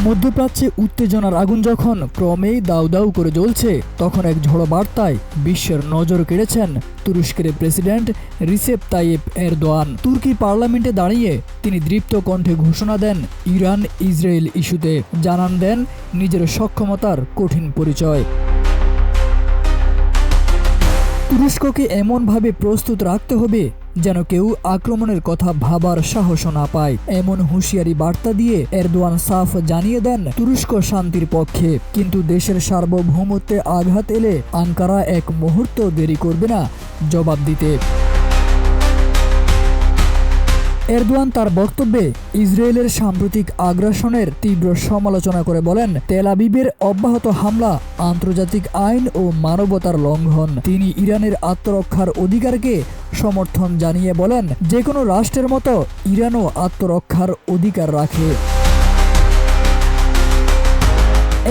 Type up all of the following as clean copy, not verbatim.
মধ্যপ্রাচ্যে উত্তেজনার আগুন যখন ক্রমেই দাউ দাউ করে জ্বলছে, তখন এক ঝড়ো বার্তায় বিশ্বের নজর কেড়েছেন তুরস্কের প্রেসিডেন্ট রিসেপ তাইয়েপ এরদোয়ান। তুর্কি পার্লামেন্টে দাঁড়িয়ে তিনি দৃপ্ত কণ্ঠে ঘোষণা দেন ইরান ইসরায়েল ইস্যুতে, জানান দেন নিজের সক্ষমতার কঠিন পরিচয়। তুরস্ককে এমনভাবে প্রস্তুত রাখতে হবে যেন কেউ আক্রমণের কথা ভাবার সাহস না পায়, এমন হুঁশিয়ারি বার্তা দিয়ে এরদোয়ান সাফ জানিয়ে দেন তুরস্ক শান্তির পক্ষে, কিন্তু দেশের সার্বভৌমত্বে আঘাত এলে আঙ্কারা এক মুহূর্ত দেরি করবে না জবাব দিতে। এরদোয়ান তার বক্তব্যে ইসরায়েলের সাম্প্রতিক আগ্রাসনের তীব্র সমালোচনা করে বলেন, তেল আবিবের অব্যাহত হামলা আন্তর্জাতিক আইন ও মানবতার লঙ্ঘন। তিনি ইরানের আত্মরক্ষার অধিকারকে সমর্থন জানিয়ে বলেন, যে কোনো রাষ্ট্রের মতো ইরানও আত্মরক্ষার অধিকার রাখে।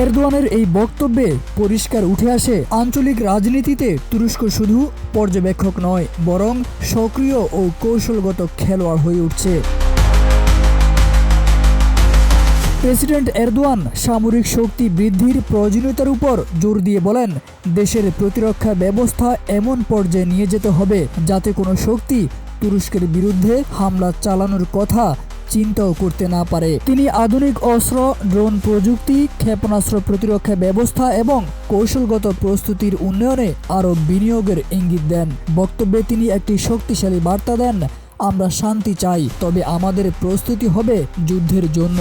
এরদোয়ানের এই বক্তব্যে পরিষ্কার উঠে আসে, আঞ্চলিক রাজনীতিতে তুরস্ক শুধু পর্যবেক্ষক নয়, বরং সক্রিয় ও কৌশলগত খেলোয়াড় হয়ে উঠছে। প্রেসিডেন্ট এরদোয়ান সামরিক শক্তি বৃদ্ধির প্রয়োজনীয়তার উপর জোর দিয়ে বলেন, দেশের প্রতিরক্ষা ব্যবস্থা এমন পর্যায়ে নিয়ে যেতে হবে যাতে কোনো শক্তি তুরস্কের বিরুদ্ধে হামলা চালানোর কথা চিন্তাও করতে না পারে। তিনি আধুনিক অস্ত্র, ড্রোন প্রযুক্তি, ক্ষেপণাস্ত্র প্রতিরক্ষা ব্যবস্থা এবং কৌশলগত প্রস্তুতির উন্নয়নে আরও বিনিয়োগের ইঙ্গিত দেন। বক্তব্যে তিনি একটি শক্তিশালী বার্তা দেন, আমরা শান্তি চাই, তবে আমাদের প্রস্তুতি হবে যুদ্ধের জন্য।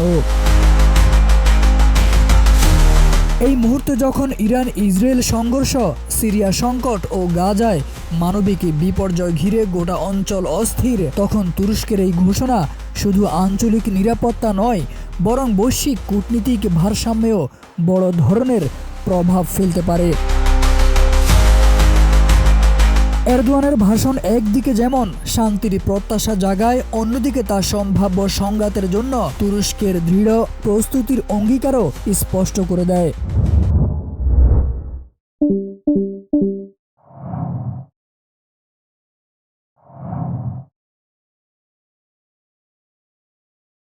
এই মুহূর্তে যখন ইরান ইসরায়েল সংঘর্ষ, সিরিয়া সংকট ও গাজায় মানবিক বিপর্যয় ঘিরে গোটা অঞ্চল অস্থির, তখন তুরস্কের এই ঘোষণা শুধু আঞ্চলিক নিরাপত্তা নয়, বরং বৈশ্বিক কূটনীতিক ভারসাম্যেও বড় ধরনের প্রভাব ফেলতে পারে। এরদোয়ানের ভাষণ একদিকে যেমন শান্তির প্রত্যাশা জাগায়, অন্যদিকে তা সম্ভাব্য সংঘাতের জন্য তুরস্কের দৃঢ় প্রস্তুতির অঙ্গীকারও স্পষ্ট করে দেয়।